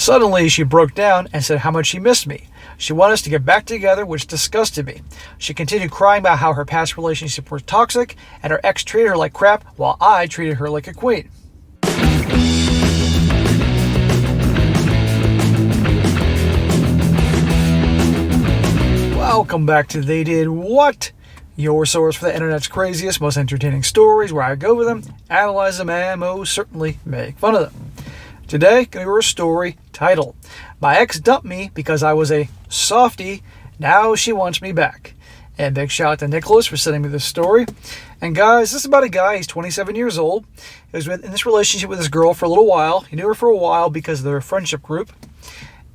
Suddenly, she broke down and said how much she missed me. She wanted us to get back together, which disgusted me. She continued crying about how her past relationship was toxic and her ex treated her like crap while I treated her like a queen. Welcome back to They Did What? Your source for the internet's craziest, most entertaining stories, where I go over them, analyze them, and most certainly make fun of them. Today, going to go over a story titled, My Ex Dumped Me Because I Was a Softie, Now She Wants Me Back. And big shout out to Nicholas for sending me this story. And guys, this is about a guy, he's 27 years old. He was in this relationship with this girl for a little while. He knew her for a while because of their friendship group.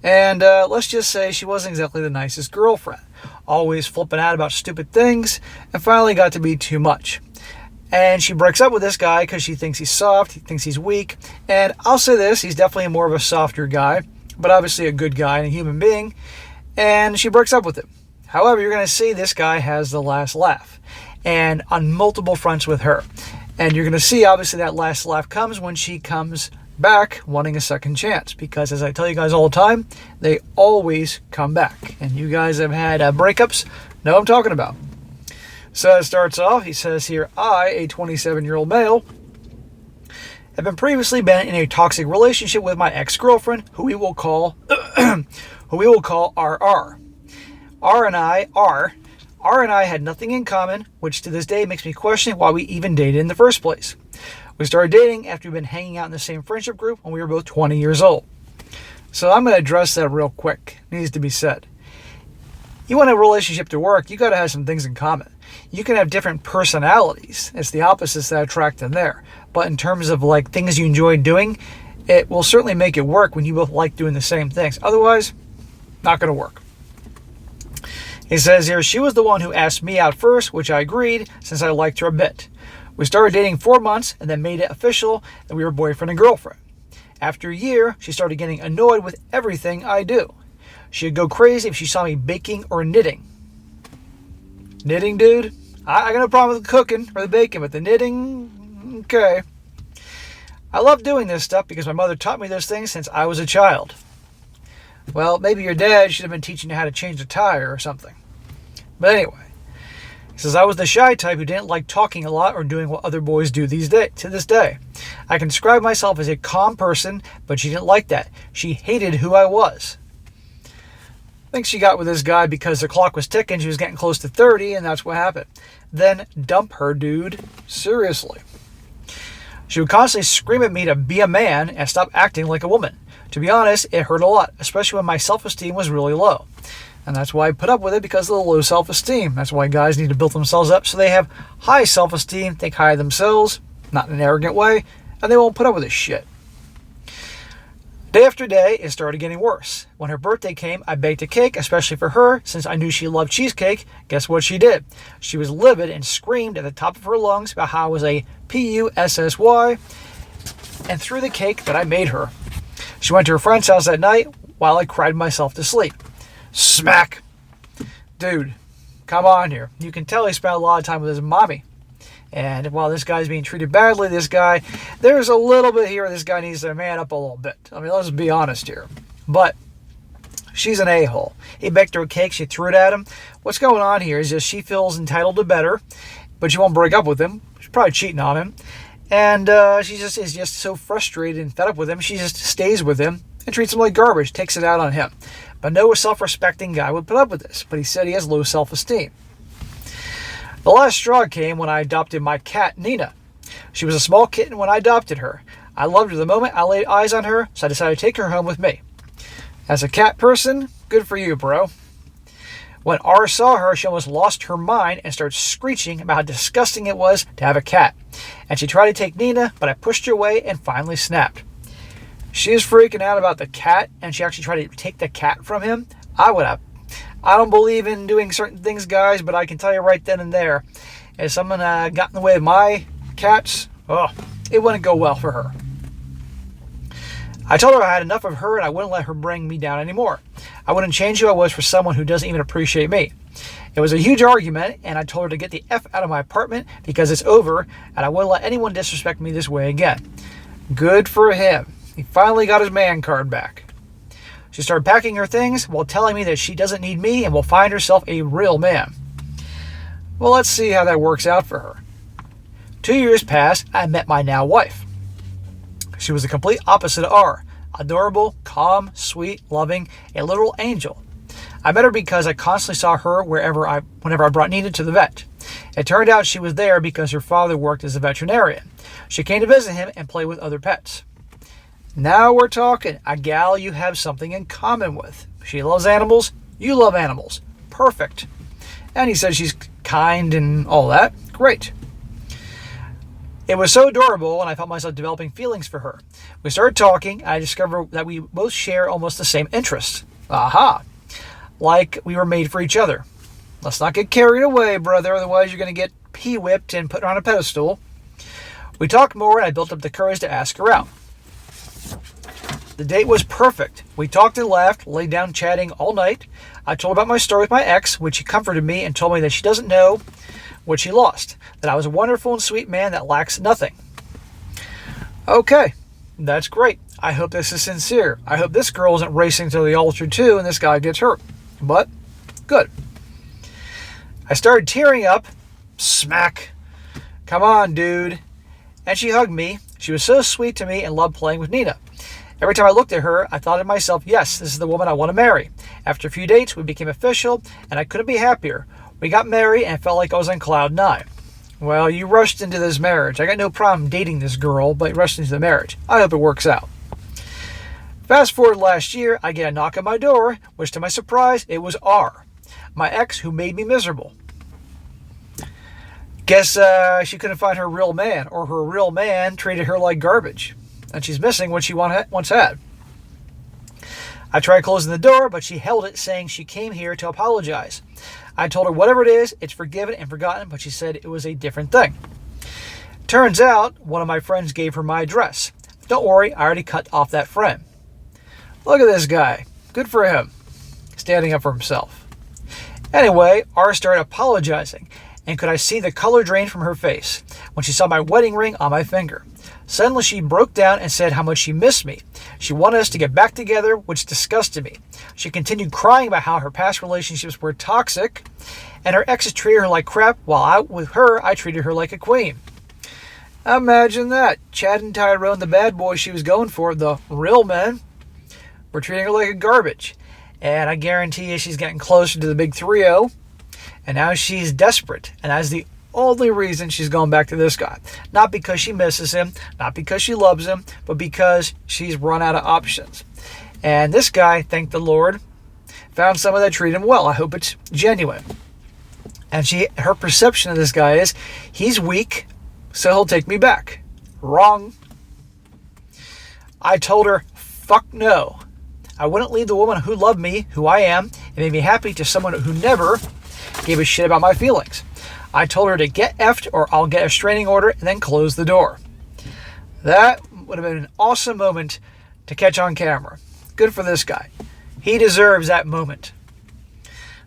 And let's just say she wasn't exactly the nicest girlfriend. Always flipping out about stupid things, and finally got to be too much. And she breaks up with this guy because she thinks he's soft, he thinks he's weak. And I'll say this, he's definitely more of a softer guy, but obviously a good guy and a human being. And she breaks up with him. However, you're going to see this guy has the last laugh, and on multiple fronts with her. And you're going to see, obviously, that last laugh comes when she comes back wanting a second chance, because as I tell you guys all the time, they always come back. And you guys have had breakups, know what I'm talking about. So it starts off, he says here, I, a 27-year-old male, have previously been in a toxic relationship with my ex-girlfriend, who we will call RR. R and I had nothing in common, which to this day makes me question why we even dated in the first place. We started dating after we'd been hanging out in the same friendship group when we were both 20 years old. So I'm going to address that real quick. It needs to be said. You want a relationship to work, you got to have some things in common. You can have different personalities. It's the opposites that attract them there. But in terms of like things you enjoy doing, it will certainly make it work when you both like doing the same things. Otherwise, not going to work. He says here, she was the one who asked me out first, which I agreed since I liked her a bit. We started dating 4 months and then made it official that we were boyfriend and girlfriend. After a year, she started getting annoyed with everything I do. She'd go crazy if she saw me baking or knitting. Knitting, dude? I got no problem with the cooking or the baking, but the knitting, okay. I love doing this stuff because my mother taught me those things since I was a child. Well, maybe your dad should have been teaching you how to change a tire or something. But anyway, he says, I was the shy type who didn't like talking a lot or doing what other boys do to this day. I can describe myself as a calm person, but she didn't like that. She hated who I was. I think she got with this guy because the clock was ticking, she was getting close to 30, and that's what happened. Then dump her, dude. Seriously. She would constantly scream at me to be a man and stop acting like a woman. To be honest, it hurt a lot, especially when my self-esteem was really low. And that's why I put up with it, because of the low self-esteem. That's why guys need to build themselves up so they have high self-esteem, think high of themselves, not in an arrogant way, and they won't put up with this shit. Day after day, it started getting worse. When her birthday came, I baked a cake, especially for her, since I knew she loved cheesecake. Guess what she did? She was livid and screamed at the top of her lungs about how I was a PUSSY and threw the cake that I made her. She went to her friend's house that night while I cried myself to sleep. Smack! Dude, come on here. You can tell he spent a lot of time with his mommy. And while this guy's being treated badly, there's a little bit here this guy needs to man up a little bit. I mean, let's be honest here. But she's an a-hole. He baked her a cake, she threw it at him. What's going on here is just she feels entitled to better, but she won't break up with him. She's probably cheating on him. And she is just so frustrated and fed up with him, she just stays with him and treats him like garbage, takes it out on him. But no self-respecting guy would put up with this. But he said he has low self-esteem. The last straw came when I adopted my cat, Nina. She was a small kitten when I adopted her. I loved her the moment I laid eyes on her, so I decided to take her home with me. As a cat person, good for you, bro. When R saw her, she almost lost her mind and started screeching about how disgusting it was to have a cat. And she tried to take Nina, but I pushed her away and finally snapped. She was freaking out about the cat, and she actually tried to take the cat from him. I don't believe in doing certain things, guys, but I can tell you right then and there, if someone got in the way of my cats, it wouldn't go well for her. I told her I had enough of her and I wouldn't let her bring me down anymore. I wouldn't change who I was for someone who doesn't even appreciate me. It was a huge argument, and I told her to get the F out of my apartment because it's over, and I wouldn't let anyone disrespect me this way again. Good for him. He finally got his man card back. She started packing her things while telling me that she doesn't need me and will find herself a real man. Well, let's see how that works out for her. 2 years passed, I met my now wife. She was the complete opposite of R. Adorable, calm, sweet, loving, a literal angel. I met her because I constantly saw her whenever I brought Nina to the vet. It turned out she was there because her father worked as a veterinarian. She came to visit him and play with other pets. Now we're talking. A gal you have something in common with. She loves animals. You love animals. Perfect. And he says she's kind and all that. Great. It was so adorable, and I felt myself developing feelings for her. We started talking, and I discovered that we both share almost the same interests. Aha! Like we were made for each other. Let's not get carried away, brother, otherwise you're going to get pee-whipped and put on a pedestal. We talked more, and I built up the courage to ask her out. The date was perfect. We talked and laughed, laid down chatting all night. I told her about my story with my ex, which she comforted me and told me that she doesn't know what she lost, that I was a wonderful and sweet man that lacks nothing. Okay, that's great. I hope this is sincere. I hope this girl isn't racing to the altar too and this guy gets hurt. But, good. I started tearing up. Smack. Come on, dude. And she hugged me. She was so sweet to me and loved playing with Nina. Every time I looked at her, I thought to myself, yes, this is the woman I want to marry. After a few dates, we became official, and I couldn't be happier. We got married, and it felt like I was on cloud 9. Well, you rushed into this marriage. I got no problem dating this girl, but you rushed into the marriage. I hope it works out. Fast forward last year, I get a knock on my door, which to my surprise, it was R, my ex who made me miserable. Guess she couldn't find her real man, or her real man treated her like garbage, and she's missing what she once had. I tried closing the door, but she held it, saying she came here to apologize. I told her whatever it is, it's forgiven and forgotten, but she said it was a different thing. Turns out, one of my friends gave her my address. Don't worry, I already cut off that friend. Look at this guy. Good for him. Standing up for himself. Anyway, R started apologizing, and could I see the color drain from her face when she saw my wedding ring on my finger. Suddenly she broke down and said how much she missed me. She wanted us to get back together, which disgusted me. She continued crying about how her past relationships were toxic, and her exes treated her like crap, while out with her, I treated her like a queen. Imagine that. Chad and Tyrone, the bad boys she was going for, the real men, were treating her like a garbage. And I guarantee you she's getting closer to the big 3-0, and now she's desperate, and that's the only reason she's going back to this guy. Not because she misses him, not because she loves him, but because she's run out of options. And this guy, thank the Lord, found someone that treated him well. I hope it's genuine. And her perception of this guy is, he's weak, so he'll take me back. Wrong. I told her, fuck no. I wouldn't leave the woman who loved me, who I am, and made me happy to someone who never gave a shit about my feelings. I told her to get effed or I'll get a restraining order and then close the door. That would have been an awesome moment to catch on camera. Good for this guy. He deserves that moment.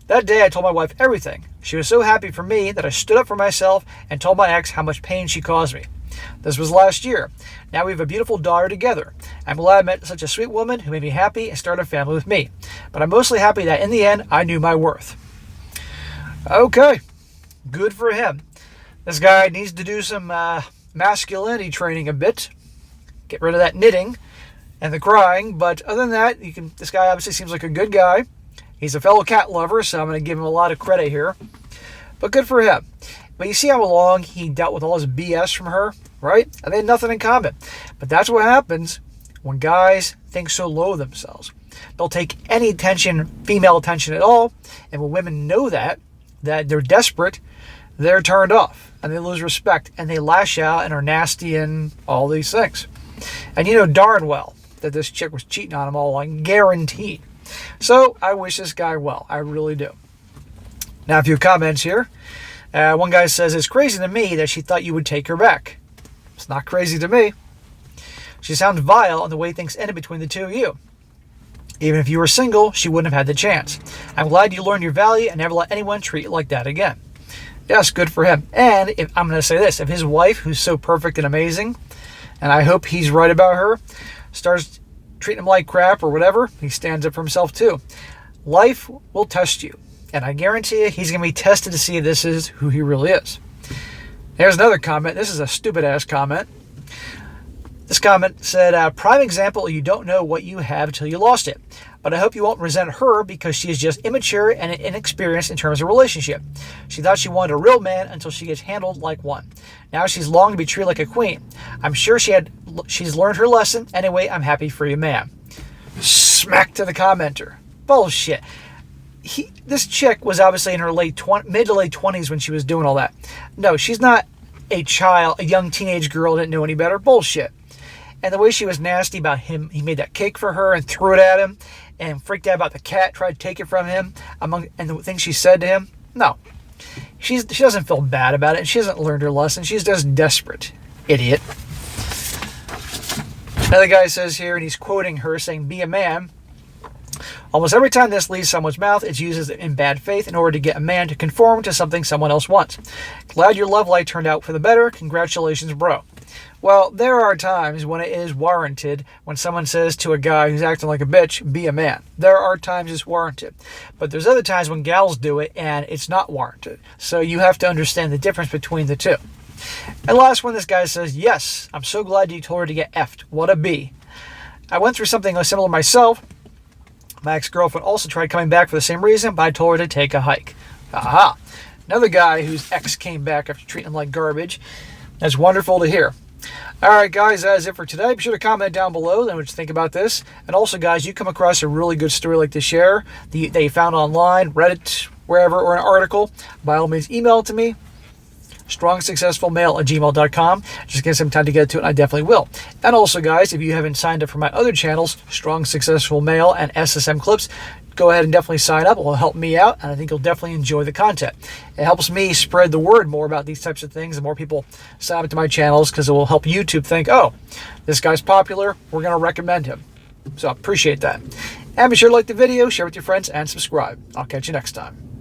That day I told my wife everything. She was so happy for me that I stood up for myself and told my ex how much pain she caused me. This was last year. Now we have a beautiful daughter together. I'm glad I met such a sweet woman who made me happy and started a family with me. But I'm mostly happy that in the end I knew my worth. Okay. Good for him. This guy needs to do some masculinity training a bit. Get rid of that knitting and the crying. But other than that, this guy obviously seems like a good guy. He's a fellow cat lover, so I'm going to give him a lot of credit here. But good for him. But you see how long he dealt with all his BS from her, right? And they had nothing in common. But that's what happens when guys think so low of themselves. They'll take any attention, female attention at all. And when women know that they're desperate, they're turned off and they lose respect and they lash out and are nasty and all these things. And you know darn well that this chick was cheating on him all along, guaranteed. So I wish this guy well. I really do. Now a few comments here. One guy says, it's crazy to me that she thought you would take her back. It's not crazy to me. She sounds vile on the way things ended between the two of you. Even if you were single, she wouldn't have had the chance. I'm glad you learned your value and never let anyone treat you like that again. Yes, good for him. And I'm going to say this, if his wife, who's so perfect and amazing, and I hope he's right about her, starts treating him like crap or whatever, he stands up for himself too. Life will test you, and I guarantee you he's going to be tested to see if this is who he really is. Here's another comment. This is a stupid-ass comment. This comment said, prime example, you don't know what you have until you lost it. But I hope you won't resent her because she is just immature and inexperienced in terms of relationship. She thought she wanted a real man until she gets handled like one. Now she's longed to be treated like a queen. I'm sure she's learned her lesson. Anyway, I'm happy for you, ma'am. Smack to the commenter. Bullshit. This chick was obviously in her mid to late 20s when she was doing all that. No, she's not a young teenage girl that didn't know any better. Bullshit. And the way she was nasty about him, he made that cake for her and threw it at him and freaked out about the cat, tried to take it from him, and the things she said to him. No. She doesn't feel bad about it, and she hasn't learned her lesson. She's just desperate. Idiot. Another guy says here, and he's quoting her, saying, be a man. Almost every time this leaves someone's mouth, it's used in bad faith in order to get a man to conform to something someone else wants. Glad your love life turned out for the better. Congratulations, bro. Well, there are times when it is warranted when someone says to a guy who's acting like a bitch, be a man. There are times it's warranted. But there's other times when gals do it and it's not warranted. So you have to understand the difference between the two. And last one, this guy says, yes, I'm so glad you told her to get effed. What a B. I went through something similar myself. My ex-girlfriend also tried coming back for the same reason, but I told her to take a hike. Aha. Another guy whose ex came back after treating him like garbage. That's wonderful to hear. Alright guys, that is it for today. Be sure to comment down below what you think about this. And also guys, you come across a really good story like to share that you found online, Reddit, wherever, or an article, by all means email it to me. strongsuccessfulmale@gmail.com. Just give some time to get to it, and I definitely will. And also guys, if you haven't signed up for my other channels, Strong Successful Male and SSM Clips, go ahead and definitely sign up. It will help me out, and I think you'll definitely enjoy the content. It helps me spread the word more about these types of things. The more people sign up to my channels, because it will help YouTube think, oh, this guy's popular, we're going to recommend him. So I appreciate that. And be sure to like the video, share with your friends, and subscribe. I'll catch you next time.